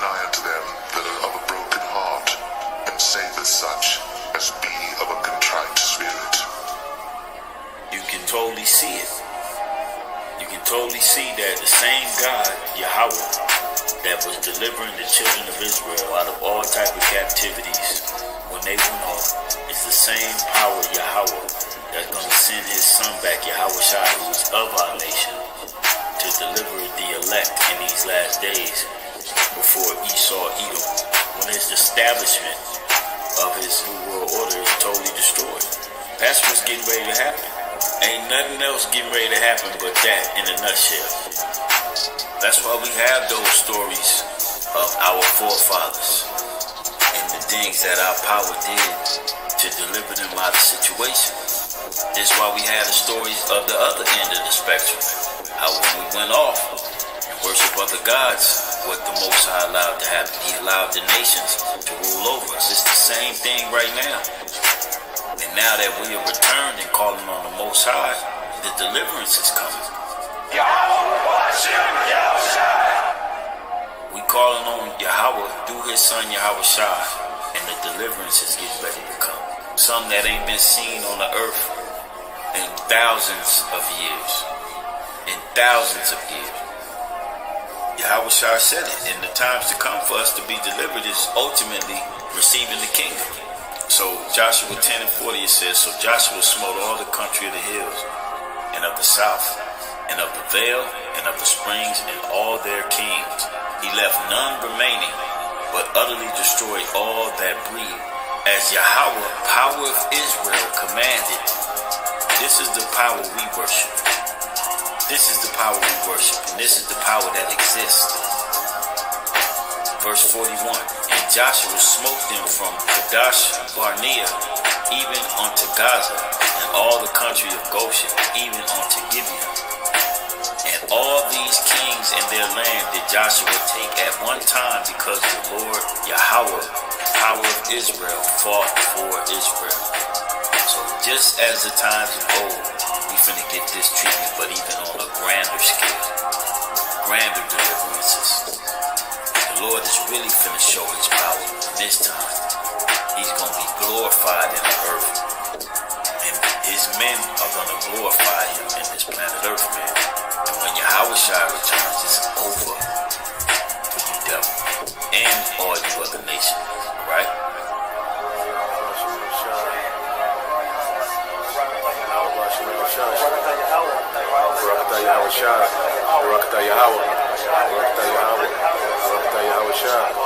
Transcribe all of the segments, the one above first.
nigh unto them that are of a broken heart, and saveth such as be of a contrite spirit. You can totally see it. You can totally see that the same God, Yahawah, that was delivering the children of Israel out of all type of captivities when they went off, is the same power, Yahawah, that's going to send his son back, Yahawashi, who is of our nation, to deliver the elect in these last days before Esau, Edom, when his establishment of his new world order is totally destroyed. That's what's getting ready to happen. Ain't nothing else getting ready to happen but that in a nutshell. That's why we have those stories of our forefathers and the things that our power did to deliver them out of situations. That's why we have the stories of the other end of the spectrum. How when we went off and worship other gods, what the Most High allowed to happen. He allowed the nations to rule over us. It's the same thing right now. And now that we have returned and calling on the Most High, the deliverance is coming. We calling on Yahawah through his son Yahawashi, and the deliverance is getting ready to come. Something that ain't been seen on the earth in thousands of years. In thousands of years. Yahawashi said it. In the times to come for us to be delivered is ultimately receiving the kingdom. So Joshua 10 and 40 it says, so Joshua smote all the country of the hills and of the south and of the vale and of the springs and all their kings. He left none remaining, but utterly destroyed all that breathed, as Yahawah, power of Israel, commanded. This is the power we worship. This is the power we worship, and this is the power that exists. Verse 41, and Joshua smote them from Qadash Barnea, even unto Gaza, and all the country of Goshen, even unto Gibeon. And all these kings and their land did Joshua take at one time, because the Lord Yahawah, power of Israel, fought for Israel. So just as the times of old, we finna get this treatment, but even on a grander scale, grander deliverances. The Lord is really finna show his power in this time. He's gonna be glorified in the earth, and his men are gonna glorify him in this planet earth, man. And when Yahawashi returns, it's over for you, devil, and all you other nations. Alright? Rawchaa, Yahawashi, Rawchaa, Yahawah, Rawchaa, Yahawah, Rawchaa, Yahawashi.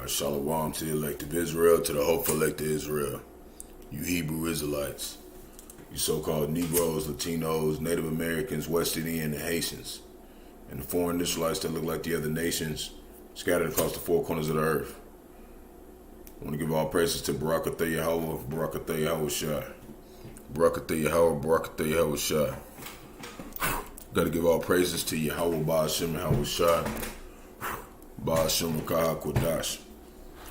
Shalom to the elect of Israel, to the hopeful elect of Israel. You Hebrew Israelites, you so-called Negroes, Latinos, Native Americans, West Indian, and Haitians, and the foreign Israelites that look like the other nations scattered across the four corners of the earth. I want to give all praises to Barak, Yahawah, Barak, Yahawashi. Barak, Yahawah, Barak, Yahawashi. Got to give all praises to Yahawah, Bahasham, Yahawashi. Bahasham, Qadash.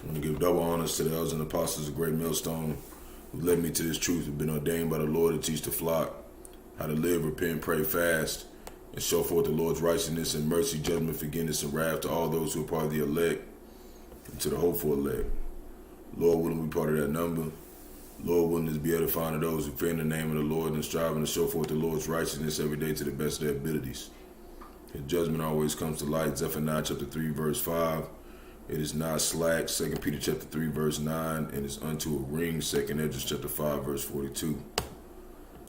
I want to give double honors to the elders and apostles of Great Millstone who led me to this truth, have been ordained by the Lord to teach the flock how to live, repent, pray, fast, and show forth the Lord's righteousness and mercy, judgment, forgiveness, and wrath to all those who are part of the elect and to the hopeful elect. Lord willing, we part of that number. Lord willing, is be edifying to those who fear in the name of the Lord and striving to show forth the Lord's righteousness every day to the best of their abilities. His judgment always comes to light. Zephaniah chapter 3 verse 5. It is not slack. 2 Peter chapter 3 verse 9. And it's unto a ring. 2 Esdras chapter 5 verse 42.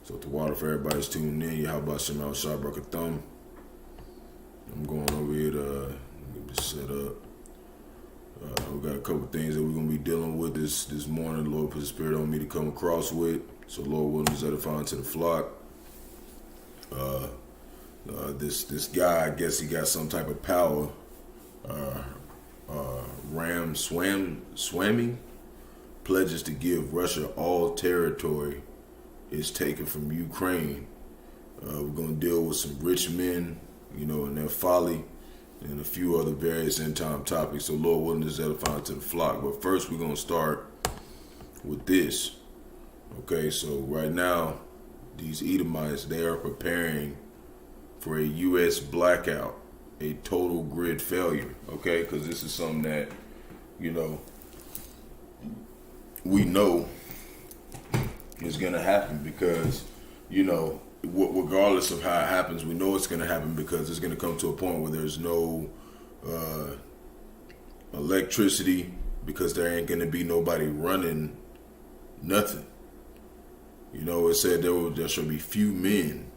So the water for everybody's tuning in. Bahasham, Barak, Atham. I'm going over here to get this set up. We got a couple things that we're going to be dealing with this morning. The Lord put the Spirit on me to come across with. So Lord willing, is edifying to the flock. This guy, I guess he got some type of power. Ramaswamy pledges to give Russia all territory is taken from Ukraine. We're going to deal with some rich men, and their folly, and a few other various end-time topics. So Lord willing, is edifying to the flock. But first, we're going to start with this. Okay, so right now, these Edomites, they are preparing for a U.S. blackout, a total grid failure. Okay, because this is something that, we know is going to happen because, regardless of how it happens, we know it's going to happen because it's going to come to a point where there's no electricity, because there ain't going to be nobody running nothing. It said there should be few men,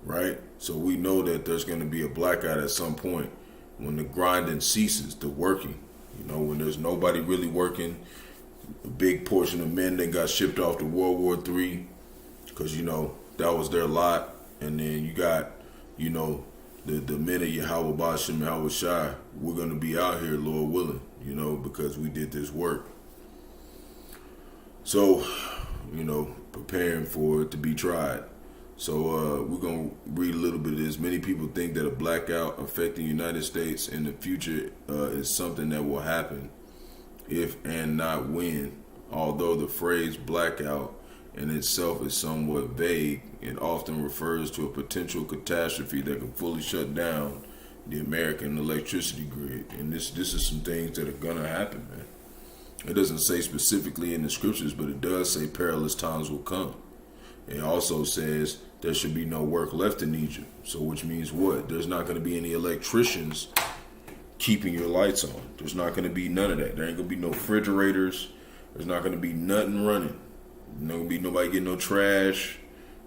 right? So we know that there's going to be a blackout at some point when the grinding ceases, the working. When there's nobody really working, a big portion of men that got shipped off to World War III because, that was their lot. And then you got, the men of Yahawah, Bahasham, Yahawashi, we're going to be out here, Lord willing, because we did this work. So, preparing for it to be tried. So we're going to read a little bit of this. Many people think that a blackout affecting the United States in the future is something that will happen if and not when. Although the phrase blackout in itself is somewhat vague, it often refers to a potential catastrophe that can fully shut down the American electricity grid. And this is some things that are going to happen, man. It doesn't say specifically in the scriptures, but it does say perilous times will come. It also says there should be no work left in Egypt. So which means what? There's not going to be any electricians keeping your lights on. There's not going to be none of that. There ain't going to be no refrigerators. There's not going to be nothing running. There's not going to be nobody getting no trash.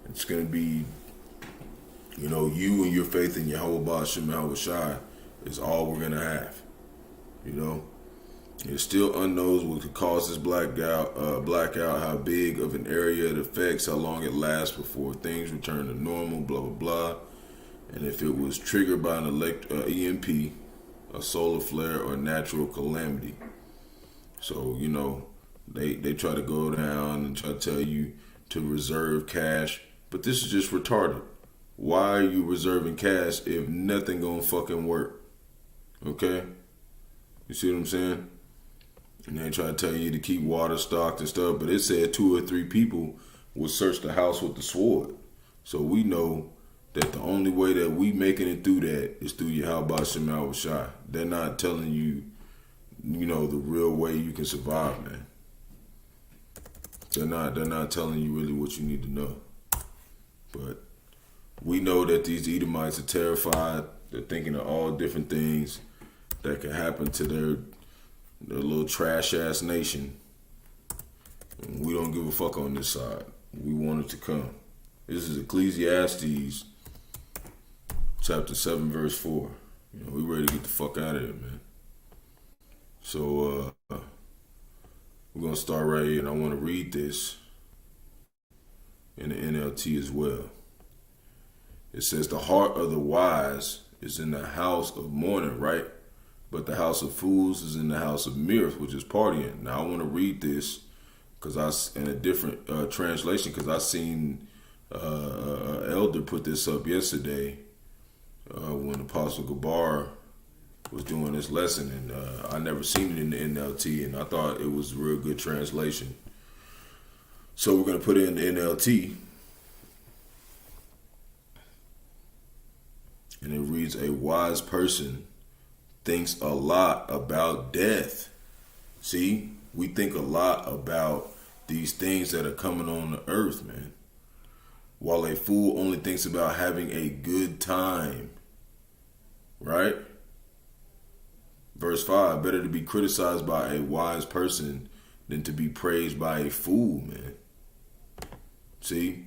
It's going to be, you and your faith in Yahawah, Bahasham, Yahawashi is all we're going to have. It's still unknown what could cause this blackout, how big of an area it affects, how long it lasts before things return to normal, blah, blah, blah. And if it was triggered by an EMP, a solar flare, or natural calamity. So, they try to go down and try to tell you to reserve cash, but this is just retarded. Why are you reserving cash if nothing gonna fucking work? Okay? You see what I'm saying? And they try to tell you to keep water stocked and stuff, but it said 2 or 3 people would search the house with the sword. So we know that the only way that we making it through that is through Yahawah, Bahasham, Yahawashi. They're not telling you, the real way you can survive, man. They're not telling you really what you need to know. But we know that these Edomites are terrified. They're thinking of all different things that can happen to their little trash ass nation. And we don't give a fuck on this side. We want it to come. This is Ecclesiastes chapter 7 verse 4. We ready to get the fuck out of here, man. So we're gonna start right here, and I want to read this in the NLT as well. It says, the heart of the wise is in the house of mourning, right? But the house of fools is in the house of mirth, which is partying. Now I want to read this because in a different translation, because I seen elder put this up yesterday when Apostle Gabar was doing this lesson, and I never seen it in the NLT, and I thought it was a real good translation. So we're going to put it in the NLT, and it reads, a wise person thinks a lot about death. See, we think a lot about these things that are coming on the earth, man. While a fool only thinks about having a good time. Right? Verse 5, better to be criticized by a wise person than to be praised by a fool, man. See?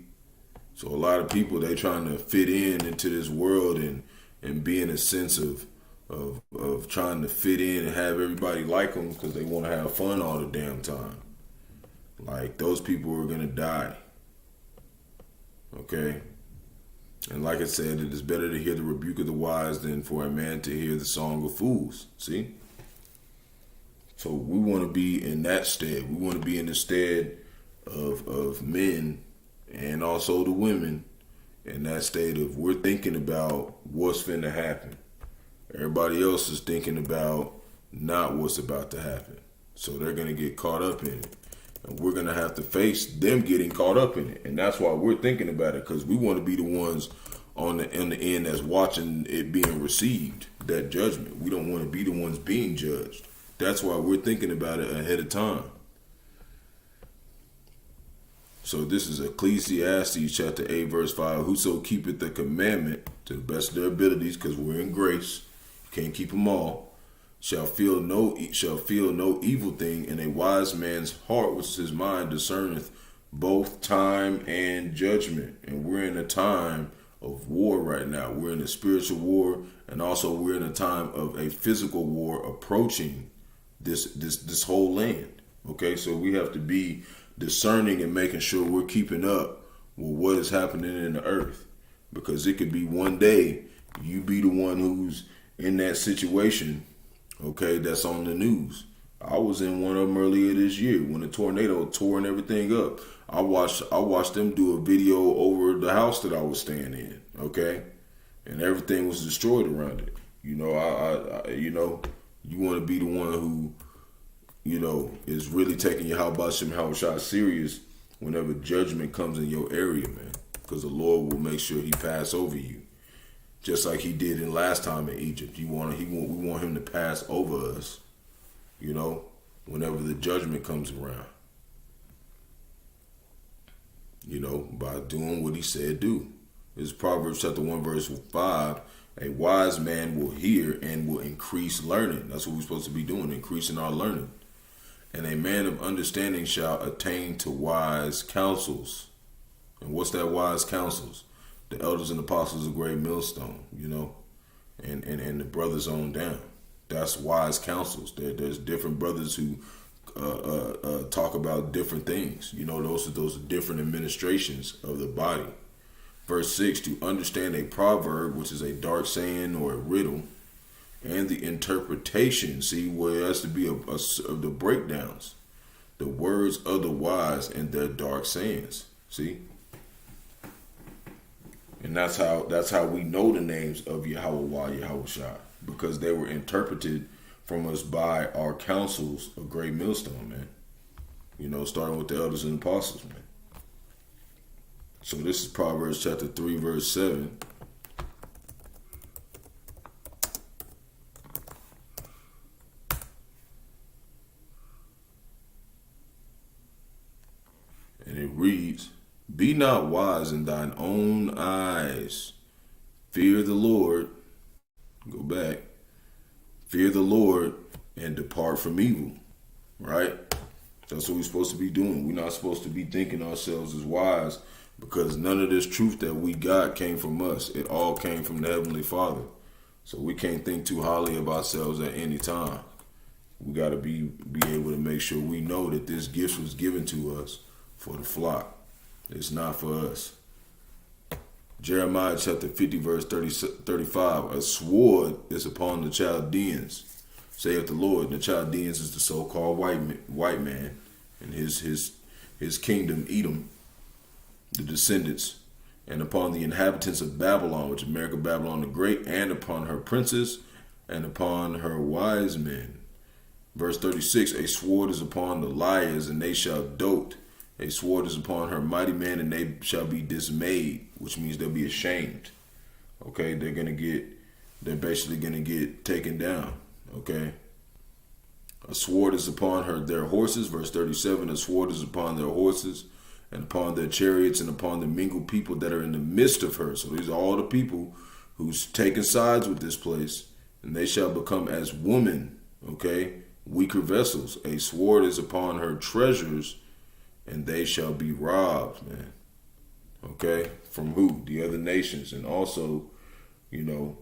So a lot of people, they trying to fit into this world and be in a sense of trying to fit in and have everybody like them because they want to have fun all the damn time. Like, those people are going to die. Okay? And like I said, it is better to hear the rebuke of the wise than for a man to hear the song of fools. See? So we want to be in that stead. We want to be in the stead of men and also the women in that state of we're thinking about what's finna happen. Everybody else is thinking about not what's about to happen. So they're going to get caught up in it. And we're going to have to face them getting caught up in it. And that's why we're thinking about it, because we want to be the ones on the end that's watching it being received, that judgment. We don't want to be the ones being judged. That's why we're thinking about it ahead of time. So this is Ecclesiastes chapter 8, verse 5. Whoso keepeth the commandment to the best of their abilities, because we're in grace, you can't keep them all, shall feel no evil thing, and a wise man's heart, which is his mind, discerneth both time and judgment. And we're in a time of war right now. We're in a spiritual war, and also we're in a time of a physical war approaching this whole land. Okay, so we have to be discerning and making sure we're keeping up with what is happening in the earth, because it could be one day you be the one who's in that situation, okay, that's on the news. I was in one of them earlier this year when the tornado tore and everything up. I watched them do a video over the house that I was staying in, okay, and everything was destroyed around it. You know, I you want to be the one who, you know, is really taking your Yahawashi serious whenever judgment comes in your area, man. Because the Lord will make sure he pass over you. Just like he did in last time in Egypt. We want him to pass over us, you know, whenever the judgment comes around. You know, by doing what he said do. It's Proverbs chapter 1, verse 5. A wise man will hear and will increase learning. That's what we're supposed to be doing, increasing our learning. And a man of understanding shall attain to wise counsels. And what's that wise counsels? The elders and apostles of great millstone, you know, and the brothers on down. That's wise counsels. There's different brothers who talk about different things. You know, those are different administrations of the body. Verse 6, to understand a proverb, which is a dark saying or a riddle, and the interpretation, see, where it has to be of the breakdowns, the words of the wise and their dark sayings, see? And that's how we know the names of Yahawah, Yahawashi, because they were interpreted from us by our councils of great millstone, man. You know, starting with the elders and apostles, man. So this is Proverbs chapter 3, verse 7. And it reads, be not wise in thine own eyes. Fear the Lord. Go back. Fear the Lord and depart from evil. Right? That's what we're supposed to be doing. We're not supposed to be thinking ourselves as wise, because none of this truth that we got came from us. It all came from the Heavenly Father. So we can't think too highly of ourselves at any time. We got to be able to make sure we know that this gift was given to us for the flock. It's not for us. Jeremiah chapter 50, verse 35. A sword is upon the Chaldeans, saith the Lord. And the Chaldeans is the so-called white man and his kingdom, Edom, the descendants, and upon the inhabitants of Babylon, which is America, Babylon the Great, and upon her princes, and upon her wise men. Verse 36, a sword is upon the liars, and they shall dote. A sword is upon her mighty men, and they shall be dismayed, which means they'll be ashamed. Okay, they're basically gonna get taken down. Okay. A sword is upon their horses, verse 37, a sword is upon their horses, and upon their chariots, and upon the mingled people that are in the midst of her. So these are all the people who's taking sides with this place, and they shall become as women, okay, weaker vessels. A sword is upon her treasures, and they shall be robbed, man. Okay, from who? The other nations. And also, you know,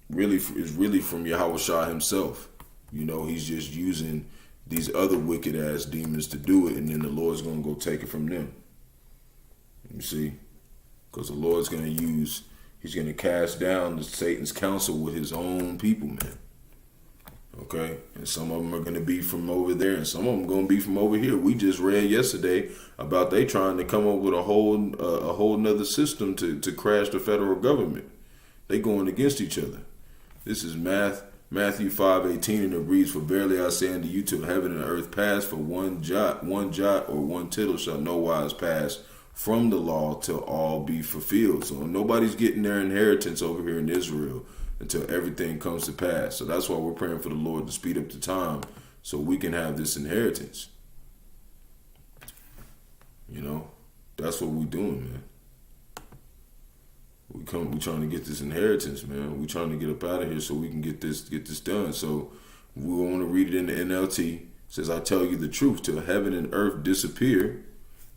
is really from Yahawashi himself. You know, he's just using these other wicked ass demons to do it, and then the Lord's gonna go take it from them. You see, because the Lord's he's gonna cast down Satan's counsel with his own people, man. Okay, and some of them are going to be from over there, and some of them going to be from over here. We just read yesterday about they trying to come up with a whole nother system to crash the federal government. They going against each other. This is Matthew 5:18, and it reads, "For verily I say unto you, till heaven and earth pass, for one jot or one tittle shall no wise pass from the law till all be fulfilled." So nobody's getting their inheritance over here in Israel until everything comes to pass. So that's why we're praying for the Lord to speed up the time so we can have this inheritance. You know, that's what we're doing, man. We trying to get this inheritance, man. We trying to get up out of here so we can get this done. So we want to read it in the NLT. It says, "I tell you the truth, till heaven and earth disappear,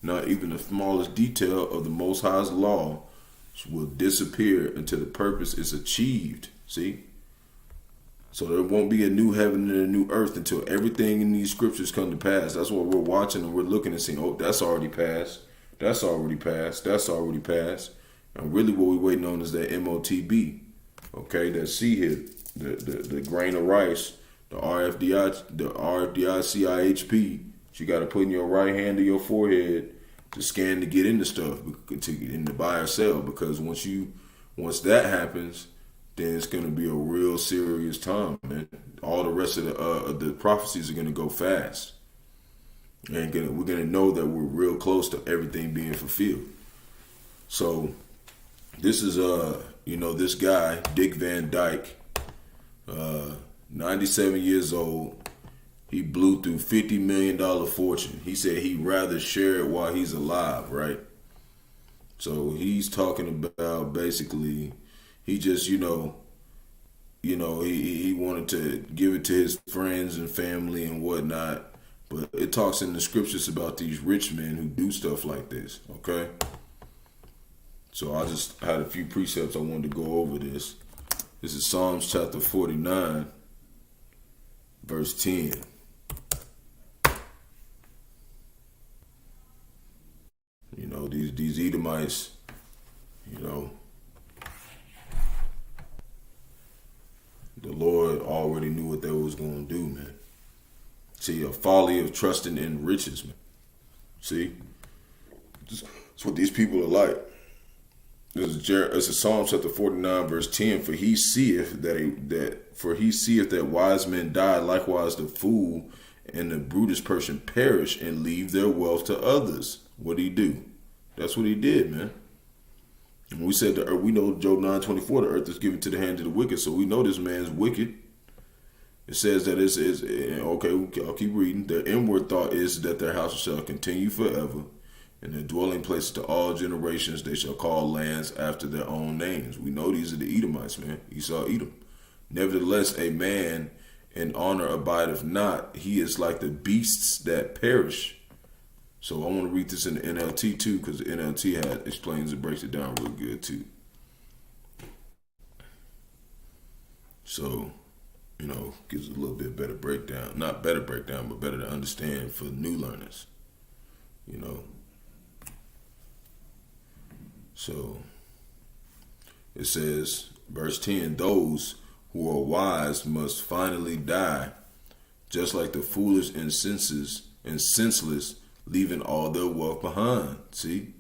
not even the smallest detail of the Most High's law will disappear until the purpose is achieved." See? So there won't be a new heaven and a new earth until everything in these scriptures come to pass. That's what we're watching, and we're looking and saying, oh, that's already passed. That's already passed. That's already passed. And really what we're waiting on is that MOTB. Okay, that C hit, the grain of rice, the RFDI CIHP. You got to put in your right hand to your forehead to scan to get into stuff, to get into buy or sell. Because once that happens, then it's going to be a real serious time, man. All the rest of the prophecies are going to go fast. And we're going to know that we're real close to everything being fulfilled. So this is, this guy, Dick Van Dyke, 97 years old. He blew through $50 million fortune. He said he'd rather share it while he's alive, right? So he's talking about basically, he just, he wanted to give it to his friends and family and whatnot. But it talks in the scriptures about these rich men who do stuff like this, okay? So I just had a few precepts I wanted to go over this. This is Psalms chapter 49, verse 10. These Edomites, the Lord already knew what they was going to do, man. See, a folly of trusting in riches, man. See? That's what these people are like. This is Psalm chapter 49, verse 10. For he seeth that wise men die, likewise the fool and the brutish person perish and leave their wealth to others. What did he do? That's what he did, man. And we said we know Job 9:24, the earth is given to the hands of the wicked, so we know this man's wicked. It says that I'll keep reading. The inward thought is that their house shall continue forever, and their dwelling places to all generations. They shall call lands after their own names. We know these are the Edomites, man. Esau, Edom. Nevertheless, a man in honor abideth not. He is like the beasts that perish. So I want to read this in the NLT too, because the NLT explains and breaks it down real good too. So, gives a little bit better breakdown. Not better breakdown, but better to understand for new learners. So it says, verse 10, those who are wise must finally die, just like the foolish and senseless, leaving all their wealth behind. See,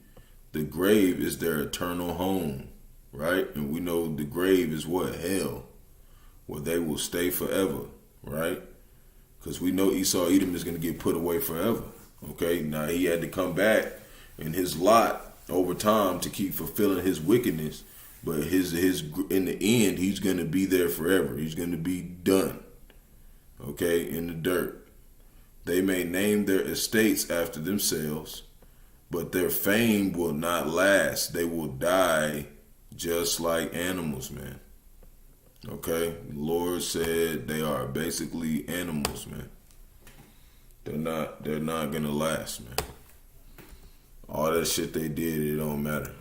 the grave is their eternal home, right? And we know the grave is what? Hell, where they will stay forever, right? Because we know Esau Edom is going to get put away forever. Okay, now he had to come back in his lot over time to keep fulfilling his wickedness, but his in the end he's going to be there forever. He's going to be done. Okay, in the dirt. They may name their estates after themselves, but their fame will not last. They will die just like animals, man. Okay? The Lord said they are basically animals, man. They're not gonna last, man. All that shit they did, it don't matter.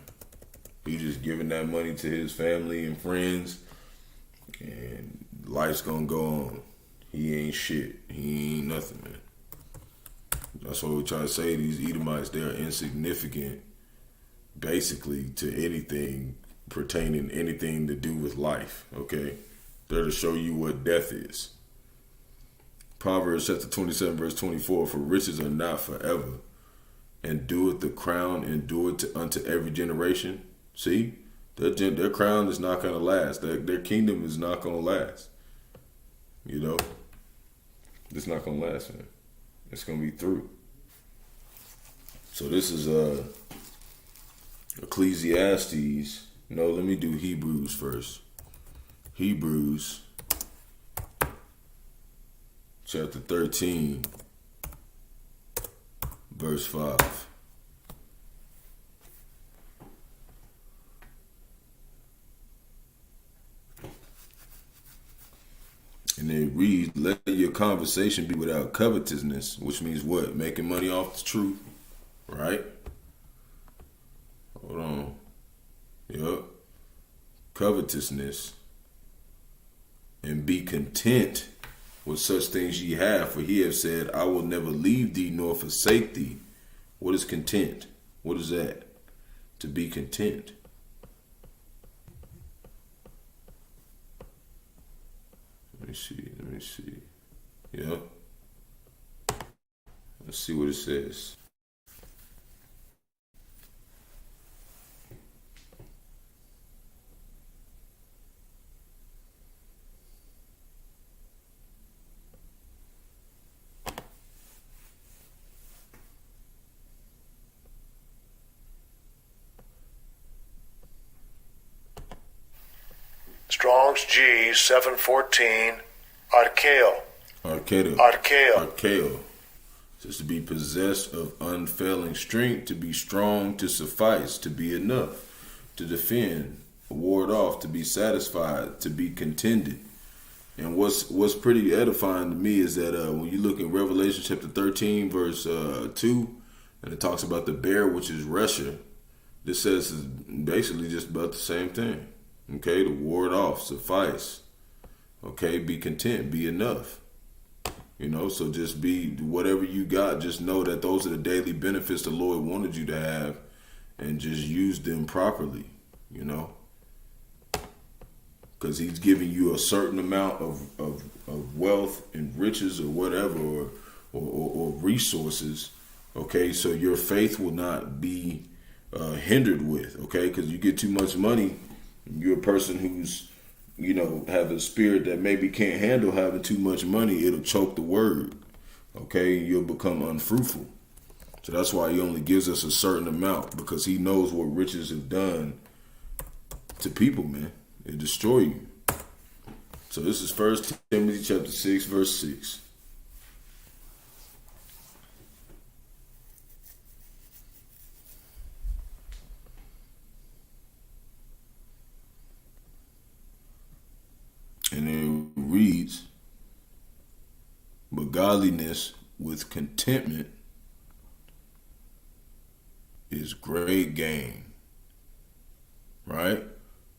He just giving that money to his family and friends, and life's gonna go on. He ain't shit. He ain't nothing, man. That's what we try to say. These Edomites, they're insignificant, basically, to anything pertaining anything to do with life. Okay, they're to show you what death is. Proverbs chapter 27, verse 24, for riches are not forever, and doeth the crown endure unto every generation. See, their crown is not going to last. Their kingdom is not going to last. You know, it's not going to last, man. It's going to be through. So this is Ecclesiastes. No, let me do Hebrews first. Hebrews chapter 13, verse 5. And it reads, let your conversation be without covetousness, which means what? Making money off the truth, right? Hold on. Yep. Covetousness. And be content with such things ye have, for he have said, I will never leave thee nor forsake thee. What is content? What is that? To be content. Let me see. Yeah. Let's see what it says. Strong's G 714, Archeo. Just to be possessed of unfailing strength, to be strong, to suffice, to be enough, to defend, ward off, to be satisfied, to be contended. And what's pretty edifying to me is that when you look in Revelation chapter 13, verse 2, and it talks about the bear, which is Russia, this says is basically just about the same thing. Okay, to ward off, suffice. Okay, be content, be enough. You know, so just be whatever you got. Just know that those are the daily benefits the Lord wanted you to have, and just use them properly. You know, because He's giving you a certain amount of wealth and riches or whatever, or resources. Okay, so your faith will not be hindered with. Okay, because you get too much money. You're a person who's, you know, have a spirit that maybe can't handle having too much money. It'll choke the word. Okay, you'll become unfruitful. So that's why He only gives us a certain amount, because He knows what riches have done to people, man. It destroy you. So this is 1 Timothy chapter 6, verse 6. And it reads, but godliness with contentment is great gain. Right?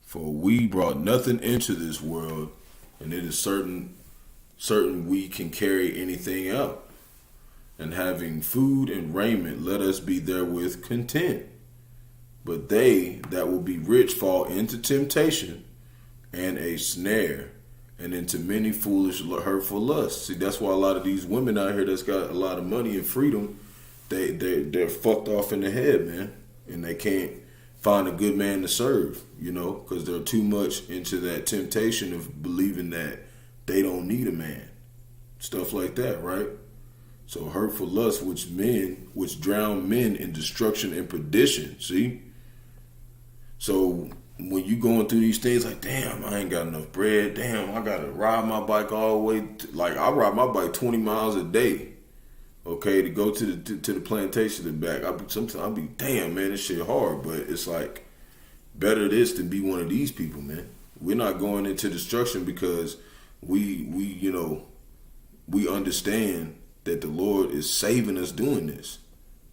For we brought nothing into this world, and it is certain we can carry anything out. And having food and raiment, let us be therewith content. But they that will be rich fall into temptation and a snare, and into many foolish, hurtful lusts. See, that's why a lot of these women out here that's got a lot of money and freedom, they're fucked off in the head, man, and they can't find a good man to serve, you know, because they're too much into that temptation of believing that they don't need a man, stuff like that, right? So hurtful lust, which drown men in destruction and perdition. See, so when you going through these things, like, damn, I ain't got enough bread. Damn, I gotta ride my bike all the way. Like, I ride my bike 20 miles a day, okay, to go to the plantation and back. Sometimes I'll be, damn, man, this shit hard. But it's like, better this than be one of these people, man. We're not going into destruction because we understand that the Lord is saving us doing this.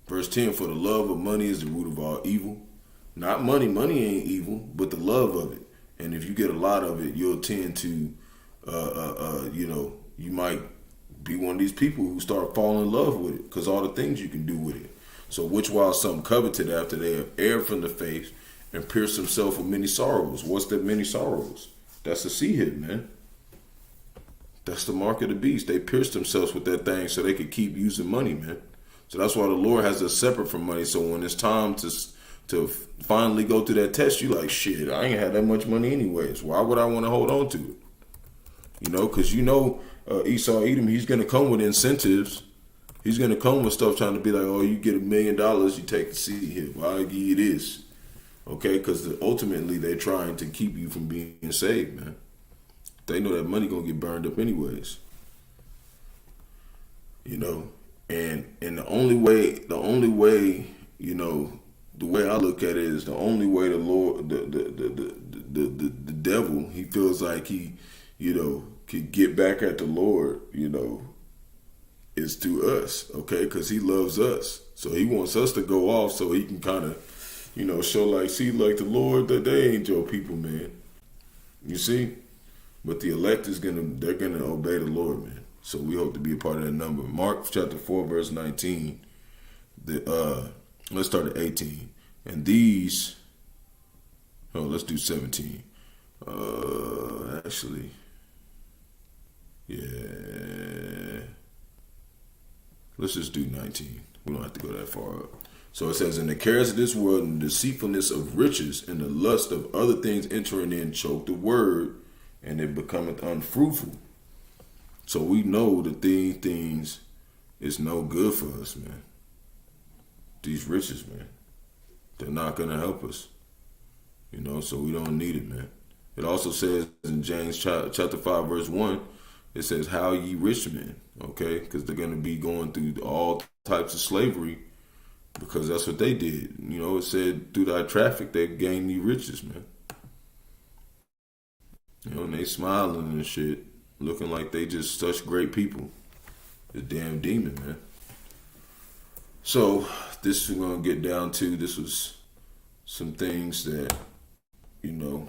Verse 10, for the love of money is the root of all evil. Not money. Money ain't evil, but the love of it. And if you get a lot of it, you'll tend to, you might be one of these people who start falling in love with it because all the things you can do with it. So which while some coveted after they have erred from the faith and pierced himself with many sorrows. What's the many sorrows? That's a C hit, man. That's the mark of the beast. They pierced themselves with that thing so they could keep using money, man. So that's why the Lord has us separate from money. So when it's time to finally go through that test, you like, shit, I ain't had that much money anyways. Why would I want to hold on to it? You know, because Esau Edom, he's going to come with incentives. He's going to come with stuff trying to be like, oh, you get $1 million, you take the seed here. Well, I'll give you this. Okay, because ultimately they're trying to keep you from being saved, man. They know that money going to get burned up anyways. You know, and the only way, you know, the way I look at it is the only way the Lord, the devil, he feels like he, you know, could get back at the Lord, you know, is through us, okay? Because he loves us. So he wants us to go off so he can kind of, you know, show like, see, like the Lord, that they ain't your people, man. You see? But the elect they're gonna obey the Lord, man. So we hope to be a part of that number. Mark chapter 4, verse 19. Let's start at 18. And these, let's do 17. Actually, yeah. Let's just do 19. We don't have to go that far up. So it says, and the cares of this world and the deceitfulness of riches and the lust of other things entering in choke the word, and it becometh unfruitful. So we know that these things is no good for us, man. These riches, man. They're not going to help us. You know, so we don't need it, man. It also says in James chapter 5, verse 1, it says, how ye rich men, okay? Because they're going to be going through all types of slavery because that's what they did. You know, it said through thy traffic, they gained these riches, man. You know, and they smiling and shit, looking like they just such great people. The damn demon, man. So this we're going to get down to. This was some things that, you know,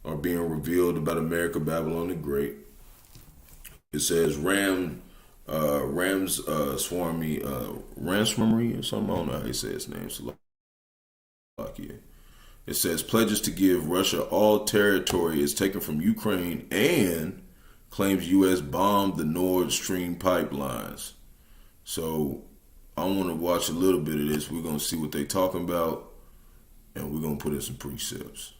are being revealed about America, Babylon the Great. It says Ramaswamy, or something. I don't know how he says his name. Slovakia. It says pledges to give Russia all territory is taken from Ukraine and claims U.S. bombed the Nord Stream pipelines. So I want to watch a little bit of this. We're going to see what they're talking about, and we're going to put in some precepts.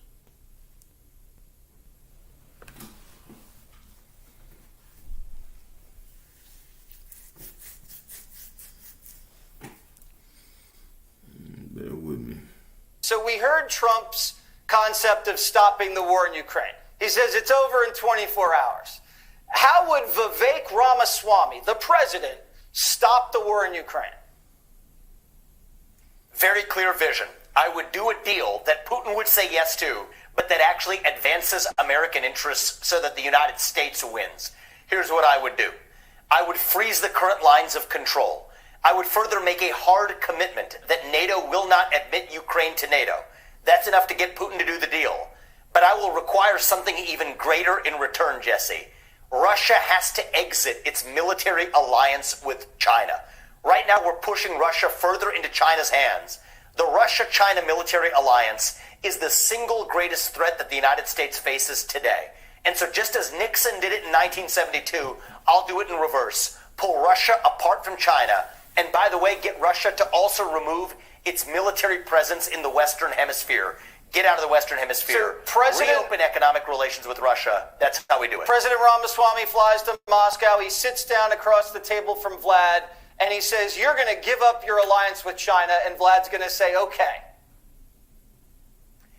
Bear with me. So we heard Trump's concept of stopping the war in Ukraine. He says it's over in 24 hours. How would Vivek Ramaswamy, the president, stop the war in Ukraine? Very clear vision. I would do a deal that Putin would say yes to, but that actually advances American interests so that the United States wins. Here's what I would do. I would freeze the current lines of control. I would further make a hard commitment that NATO will not admit Ukraine to NATO. That's enough to get Putin to do the deal. But I will require something even greater in return, Jesse. Russia has to exit its military alliance with China. Right now, we're pushing Russia further into China's hands. The Russia-China military alliance is the single greatest threat that the United States faces today. And so just as Nixon did it in 1972, I'll do it in reverse. Pull Russia apart from China. And by the way, get Russia to also remove its military presence in the Western Hemisphere. Get out of the Western Hemisphere. So reopen economic relations with Russia. That's how we do it. President Ramaswamy flies to Moscow. He sits down across the table from Vlad, and he says, you're going to give up your alliance with China, and Vlad's going to say, okay.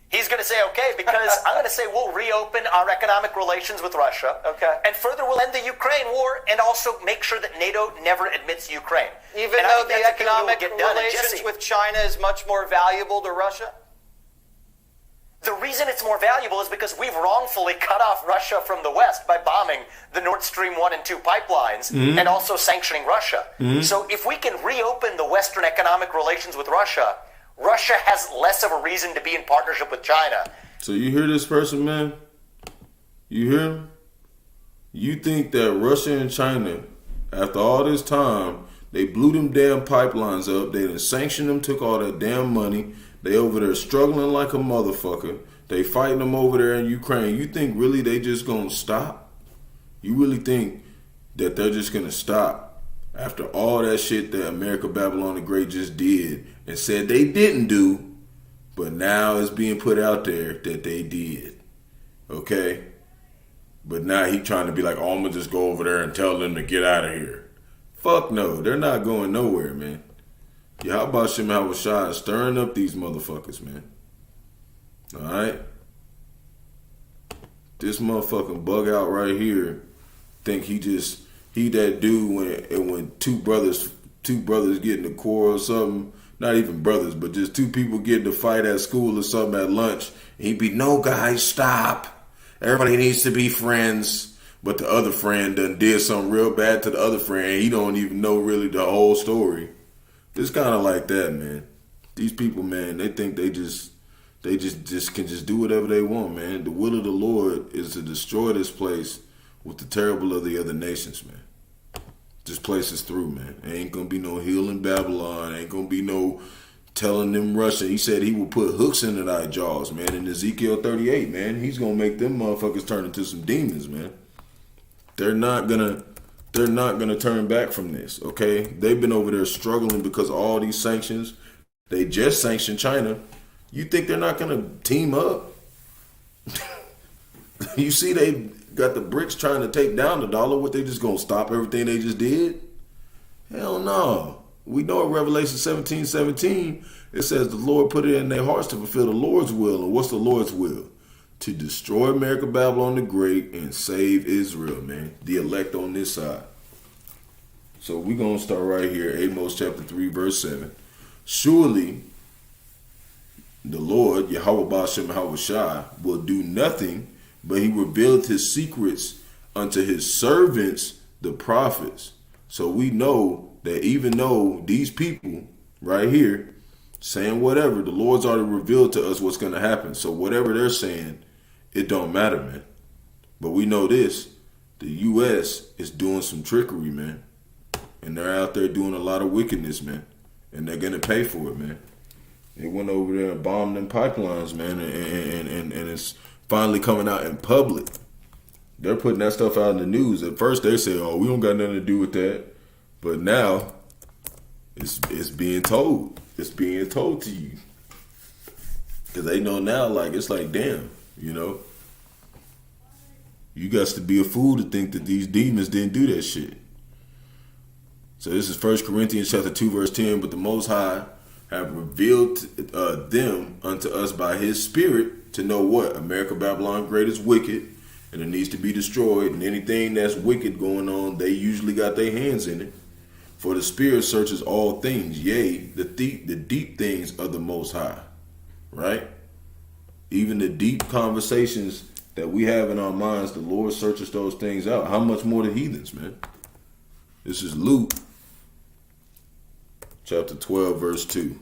He's going to say okay because I'm going to say we'll reopen our economic relations with Russia. Okay. And further, we'll end the Ukraine war and also make sure that NATO never admits Ukraine. Even though the economic relations with China is much more valuable to Russia? The reason it's more valuable is because we've wrongfully cut off Russia from the West by bombing the Nord Stream 1 and 2 pipelines and also sanctioning Russia. So if we can reopen the Western economic relations with Russia, Russia has less of a reason to be in partnership with China. So you hear this person, man? You hear him? You think that Russia and China, after all this time, they blew them damn pipelines up, they done sanctioned them, took all that damn money, they over there struggling like a motherfucker, they fighting them over there in Ukraine. You think really they just gonna stop? You really think that they're just going to stop after all that shit that America Babylon the Great just did and said they didn't do, but now it's being put out there that they did. Okay? But now he trying to be like, oh, I'm going to just go over there and tell them to get out of here. Fuck no. They're not going nowhere, man. Bahasham Yahawashi is stirring up these motherfuckers, man. Alright? This motherfucking bug out right here think he that dude when two brothers get in a quarrel or something, not even brothers, but just two people get in a fight at school or something at lunch, and he'd be, no guys, stop. Everybody needs to be friends. But the other friend done did something real bad to the other friend. He don't even know really the whole story. It's kind of like that, man. These people, man, they think they just can do whatever they want, man. The will of the Lord is to destroy this place with the terrible of the other nations, man. This place is through, man. Ain't gonna be no healing Babylon. Ain't gonna be no telling them Russia. He said he will put hooks into thy jaws, man. In Ezekiel 38, man, he's gonna make them motherfuckers turn into some demons, man. They're not gonna turn back from this, okay? They've been over there struggling because of all these sanctions. They just sanctioned China. You think they're not gonna team up? You see they got the BRICS trying to take down the dollar. What, they just gonna stop everything they just did? Hell no. We know in Revelation 17:17, it says the Lord put it in their hearts to fulfill the Lord's will. And what's the Lord's will? To destroy America, Babylon the Great, and save Israel, man. The elect on this side. So we're going to start right here. Amos chapter 3, verse 7. Surely the Lord, Yahawah Bahasham Yahawashi, will do nothing, but he revealed his secrets unto his servants, the prophets. So we know that even though these people right here saying whatever, the Lord's already revealed to us what's going to happen. So whatever they're saying, it don't matter, man. But we know this. The U.S. is doing some trickery, man. And they're out there doing a lot of wickedness, man. And they're going to pay for it, man. They went over there and bombed them pipelines, man. And it's finally coming out in public. They're putting that stuff out in the news. At first they say, oh, we don't got nothing to do with that. But now it's being told. It's being told to you. Because they know now, like, it's like, damn, you know. You got to be a fool to think that these demons didn't do that shit. So this is 1 Corinthians chapter 2, verse 10. But the Most High have revealed them unto us by his Spirit to know what? America, Babylon Great is wicked, and it needs to be destroyed. And anything that's wicked going on, they usually got their hands in it. For the Spirit searches all things, yea, the deep things of the Most High. Right? Even the deep conversations that we have in our minds, the Lord searches those things out. How much more the heathens, man? This is Luke chapter 12, verse 2.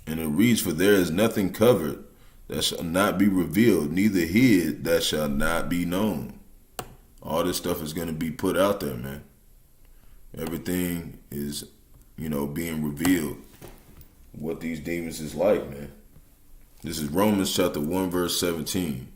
And it reads, for there is nothing covered that shall not be revealed, neither hid that shall not be known. All this stuff is going to be put out there, man. Everything is, being revealed. What these demons is like, man. This is Romans chapter 1, verse 17.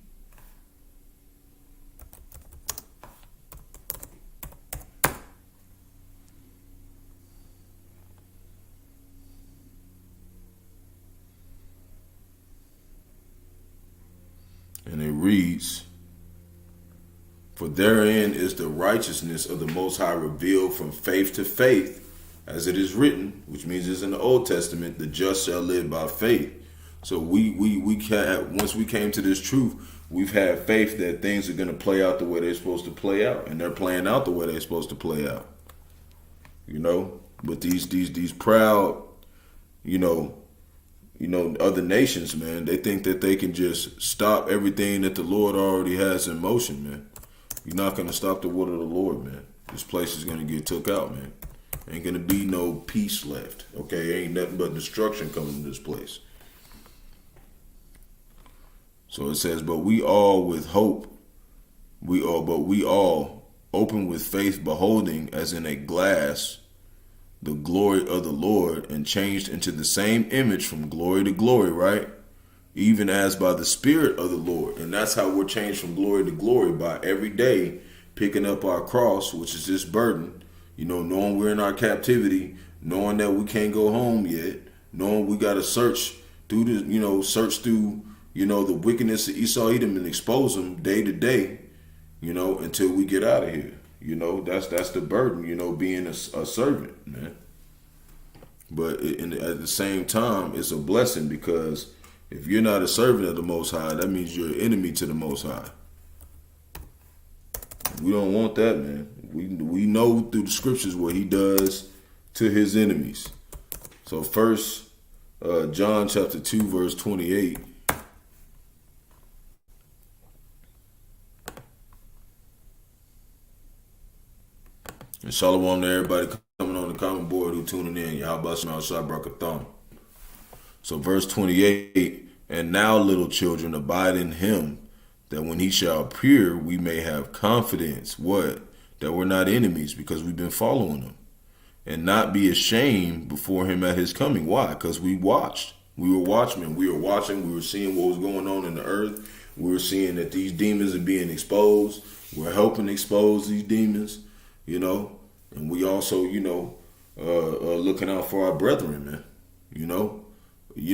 And it reads, for therein is the righteousness of the Most High revealed from faith to faith, as it is written, which means it's in the Old Testament, the just shall live by faith. So once we came to this truth, we've had faith that things are going to play out the way they're supposed to play out, and they're playing out the way they're supposed to play out. But these proud, other nations, man, they think that they can just stop everything that the Lord already has in motion, man. You're not going to stop the will of the Lord, man. This place is going to get took out, man. Ain't going to be no peace left, okay? Ain't nothing but destruction coming to this place. So it says, but we all with hope, we all open with faith, beholding as in a glass the glory of the Lord and changed into the same image from glory to glory, right? Even as by the Spirit of the Lord. And that's how we're changed from glory to glory, by every day picking up our cross, which is this burden, knowing we're in our captivity, knowing that we can't go home yet, knowing we got to search through the, the wickedness of Esau, Edom, and expose them day to day, until we get out of here. That's the burden, being a servant, man. But at the same time, it's a blessing, because if you're not a servant of the Most High, that means you're an enemy to the Most High. We don't want that, man. We know through the scriptures what he does to his enemies. So first, John chapter 2, verse 28. And shalom to everybody coming on the comment board who tuning in. Yahawah, Barak, Atham. So verse 28, and now, little children, abide in him, that when he shall appear, we may have confidence. What? That we're not enemies, because we've been following him. And not be ashamed before him at his coming. Why? Because we watched. We were watchmen. We were watching. We were seeing what was going on in the earth. We were seeing that these demons are being exposed. We're helping expose these demons, And we also, looking out for our brethren, man. You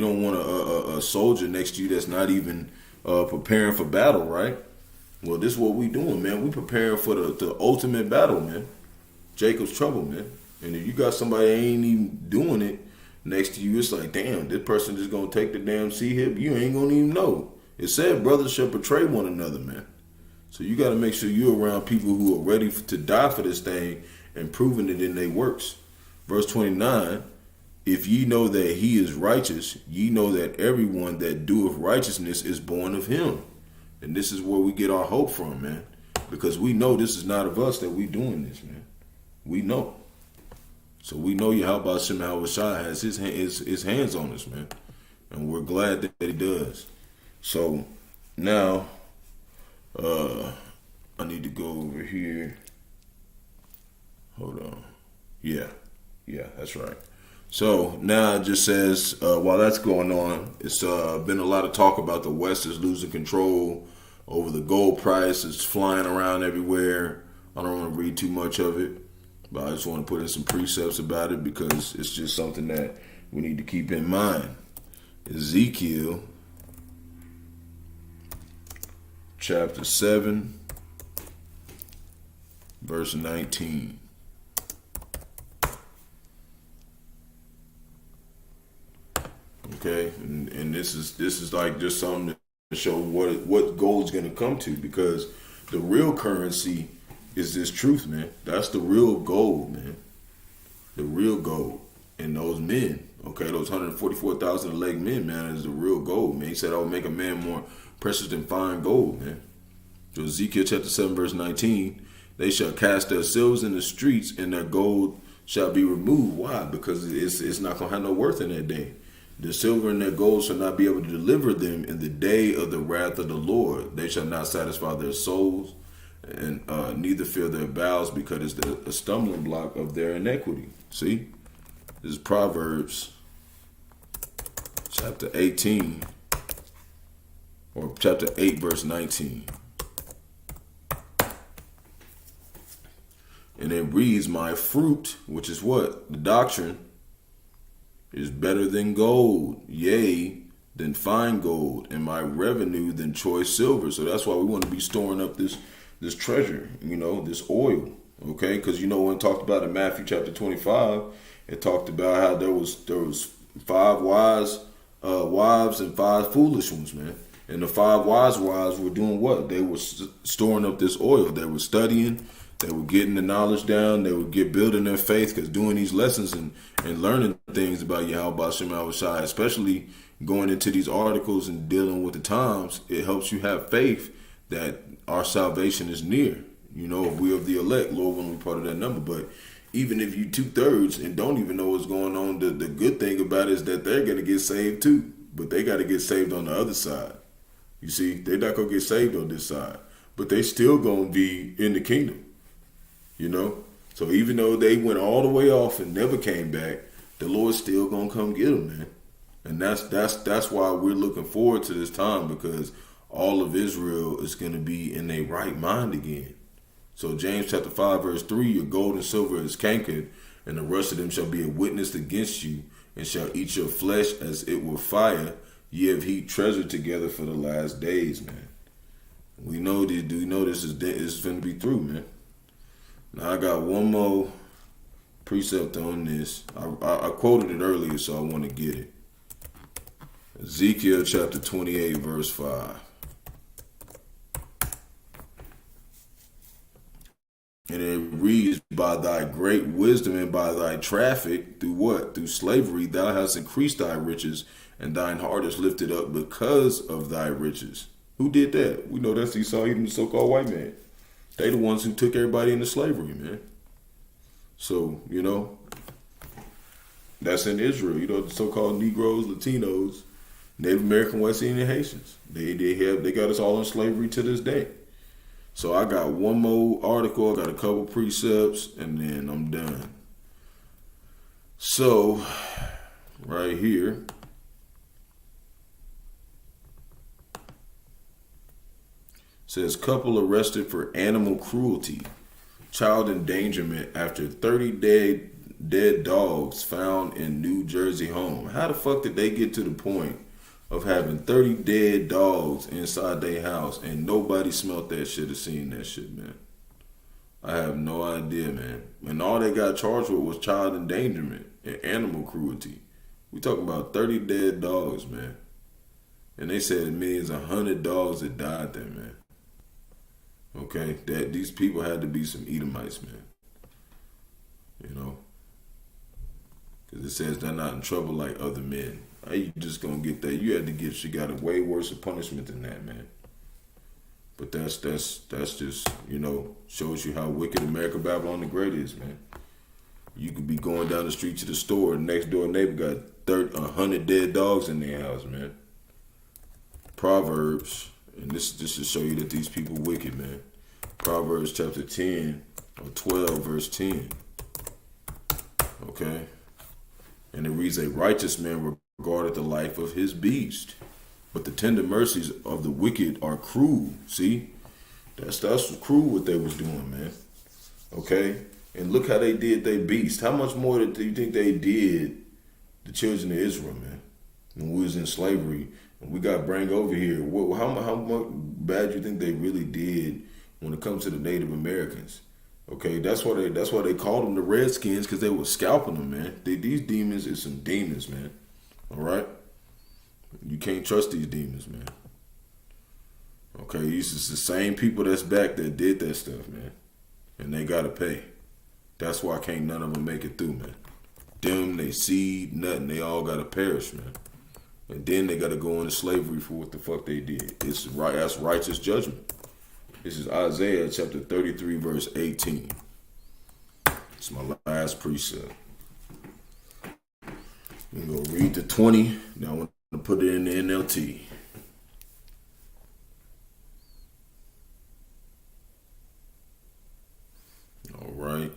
don't want a soldier next to you that's not even preparing for battle, right? Well, this is what we doing, man. We preparing for the ultimate battle, man. Jacob's trouble, man. And if you got somebody that ain't even doing it next to you, it's like, damn, this person just gonna take the damn sea hip. You ain't gonna even know. It said brothers shall betray one another, man. So you got to make sure you're around people who are ready to die for this thing and proving it in their works. Verse 29, if ye know that he is righteous, ye know that everyone that doeth righteousness is born of him. And this is where we get our hope from, man. Because we know this is not of us that we doing this, man. We know. So we know Yahawashi has his hands on us, man. And we're glad that he does. So now, I need to go over here. Hold on. Yeah, that's right. So now it just says, while that's going on, it's been a lot of talk about the West is losing control over the gold price. It's flying around everywhere. I don't want to read too much of it, but I just want to put in some precepts about it because it's just something that we need to keep in mind. Ezekiel chapter 7, verse 19. Okay, and this is like just something to show what gold's going to come to, because the real currency is this truth, man. That's the real gold, man. The real gold. And those men, okay, those 144,000 leg men, man, is the real gold, man. He said, I will make a man more precious than fine gold, man. So Ezekiel chapter 7, verse 19, they shall cast their silvers in the streets and their gold shall be removed. Why? Because it's not going to have no worth in that day. The silver and their gold shall not be able to deliver them in the day of the wrath of the Lord. They shall not satisfy their souls, and neither fill their bowels, because it's a stumbling block of their iniquity. See? This is Proverbs chapter 18, or chapter 8, verse 19. And it reads, my fruit, which is what? The doctrine, is better than gold, yea, than fine gold, and my revenue than choice silver. So that's why we want to be storing up this treasure, this oil, okay? Because when it talked about in Matthew chapter 25, it talked about how there was 5 wise wives and 5 foolish ones, man. And the 5 wise wives were doing what? They were storing up this oil. They were studying. They were getting the knowledge down. They would get building their faith, because doing these lessons and learning things about Yahawashi, especially going into these articles and dealing with the times, it helps you have faith that our salvation is near. If we of the elect, Lord, when we part of that number. But even if you 2/3 and don't even know what's going on, the good thing about it is that they're going to get saved too. But they got to get saved on the other side. You see, they're not going to get saved on this side. But they still going to be in the kingdom. So even though they went all the way off and never came back, the Lord's still gonna come get them, man. And that's why we're looking forward to this time, because all of Israel is gonna be in their right mind again. So James chapter 5 verse 3, your gold and silver is cankered, and the rust of them shall be a witness against you, and shall eat your flesh as it were fire. Ye have heaped treasure together for the last days, man. We know this. Do we know this is going to be through, man? Now I got one more precept on this. I quoted it earlier, so I want to get it. Ezekiel chapter 28 verse 5. And it reads, by thy great wisdom and by thy traffic, through what? Through slavery, thou hast increased thy riches, and thine heart is lifted up because of thy riches. Who did that? We know that's Esau, even the so-called white man. They the ones who took everybody into slavery, man. So, that's in Israel. The so-called Negroes, Latinos, Native American, West Indian, Haitians. They got us all in slavery to this day. So I got one more article, I got a couple precepts, and then I'm done. So, right here. Says, couple arrested for animal cruelty, child endangerment after 30 dead dogs found in New Jersey home. How the fuck did they get to the point of having 30 dead dogs inside their house and nobody smelt that shit or seen that shit, man? I have no idea, man. And all they got charged with was child endangerment and animal cruelty. We talking about 30 dead dogs, man. And they said it means 100 dogs that died there, man. Okay, that these people had to be some Edomites, man. Because it says they're not in trouble like other men. How you just gonna get that? You had to get, she got a way worse punishment than that, man. But that's just, shows you how wicked America Babylon the Great is, man. You could be going down the street to the store, and next door neighbor got 100 dead dogs in their house, man. Proverbs. And this to show you that these people wicked, man. Proverbs chapter 10 or 12 verse 10. Okay. And it reads, a righteous man regardeth the life of his beast, but the tender mercies of the wicked are cruel. See? That's cruel what they was doing, man. Okay? And look how they did their beast. How much more do you think they did the children of Israel, man? When we was in slavery. We got bring over here. How much bad do you think they really did when it comes to the Native Americans? Okay, that's why they called them the Redskins, because they were scalping them, man. These demons is some demons, man. All right, you can't trust these demons, man. Okay, these is the same people that's back that did that stuff, man, and they gotta pay. That's why can't none of them make it through, man. Them, they seed, nothing. They all gotta perish, man. And then they got to go into slavery for what the fuck they did. It's right. That's righteous judgment. This is Isaiah chapter 33, verse 18. It's my last precept. I'm going to read the 20. Now I want to put it in the NLT. All right.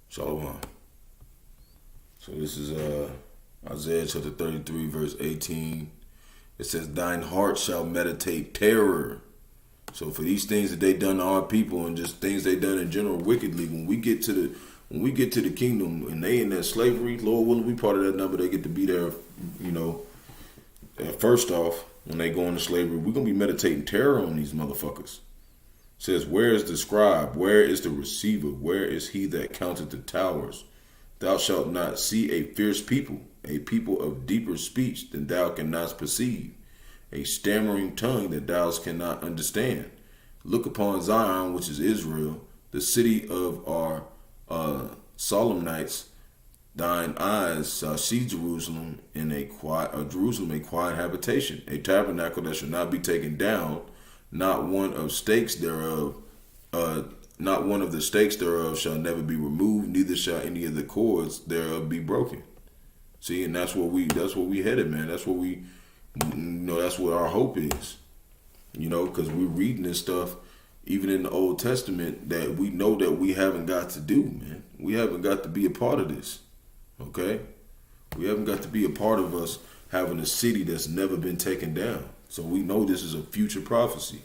Shalom. So this is Isaiah chapter 33, verse 18. It says, thine heart shall meditate terror. So for these things that they done to our people, and just things they done in general wickedly, when we get to the kingdom and they in that slavery, Lord willing, we part of that number. They get to be there, first off, when they go into slavery, we're gonna be meditating terror on these motherfuckers. It says, where is the scribe? Where is the receiver? Where is he that counted the towers? Thou shalt not see a fierce people, a people of deeper speech than thou canst perceive, a stammering tongue that thou cannot understand. Look upon Zion, which is Israel, the city of our solemnites. Thine eyes shall see Jerusalem a quiet habitation, a tabernacle that shall not be taken down, not one of the stakes thereof shall never be removed, neither shall any of the cords thereof be broken. See, and that's where we headed, man. That's what that's what our hope is. Because we're reading this stuff even in the Old Testament, that we know that we haven't got to do, man. We haven't got to be a part of this, okay? We haven't got to be a part of us having a city that's never been taken down. So we know this is a future prophecy.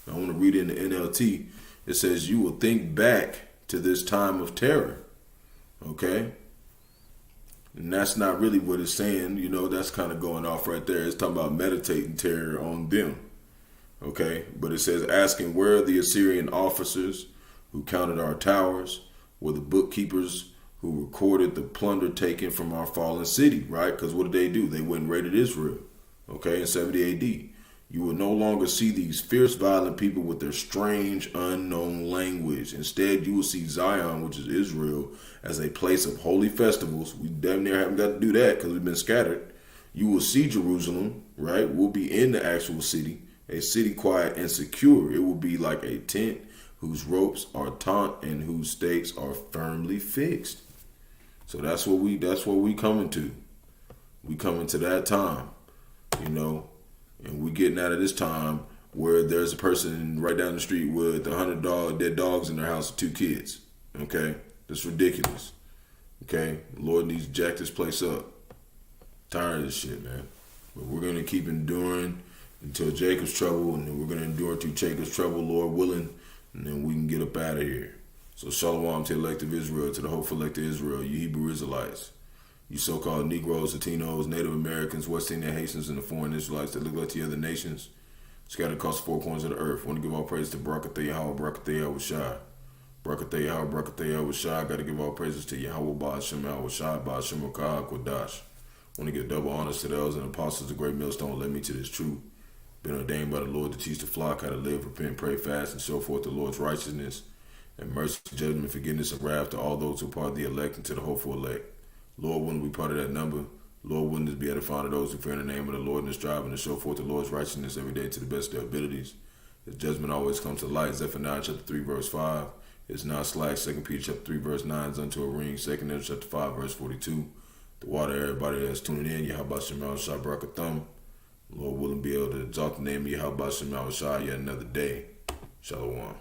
I want to read it in the NLT. It says, you will think back to this time of terror, okay? And that's not really what it's saying. You know, that's kind of going off right there. It's talking about meditating terror on them. Okay, but it says, asking, where are the Assyrian officers who counted our towers? Were the bookkeepers who recorded the plunder taken from our fallen city, right? Because what did they do? They went and raided Israel, okay, in 70 AD. You will no longer see these fierce, violent people with their strange, unknown language. Instead, you will see Zion, which is Israel, as a place of holy festivals. We damn near haven't got to do that because we've been scattered. You will see Jerusalem, right? We'll be in the actual city. A city quiet and secure. It will be like a tent whose ropes are taut and whose stakes are firmly fixed. So that's what we coming to. We coming to that time, you know, and we getting out of this time where there's a person right down the street with 100 dead dogs in their house with 2 kids. Okay, that's ridiculous. Okay, the Lord needs to jack this place up. Tired of this shit, man. But we're gonna keep enduring until Jacob's trouble, and then we're going to endure through Jacob's trouble, Lord willing, and then we can get up out of here. So shalom to the elect of Israel, to the hopeful elect of Israel, you Hebrew Israelites, you so-called Negroes, Latinos, Native Americans, West Indian Haitians, and the foreign Israelites that look like the other nations, scattered across the 4 corners of the earth. I want to give all praise to Barak, Yahawah, Barak, Yahawashi. Barak, Yahawah, Barak, Yahawashi. Got to give all praises to Yahawah, Bahasham, Yahawashi, Bahasham, Qadash. I want to give double honors to the elders and apostles, the great millstone led me to this truth. Been ordained by the Lord to teach the flock how to live, repent, pray, fast, and show forth the Lord's righteousness and mercy, judgment, forgiveness, and wrath to all those who are part of the elect and to the hopeful elect. Lord, wouldn't we part of that number? Lord, wouldn't this be edifying to those who fear in the name of the Lord and is striving to show forth the Lord's righteousness every day to the best of their abilities? His judgment always comes to light. Zephaniah chapter 3, verse 5. It's not slack. 2 Peter chapter 3, verse 9 is unto a ring. 2 Peter chapter 5, verse 42. The water, everybody that's tuning in, Yahawashi, Barak, Atham. Lord willing, be able to exalt the name of Yahawashi yet another day. Shalom.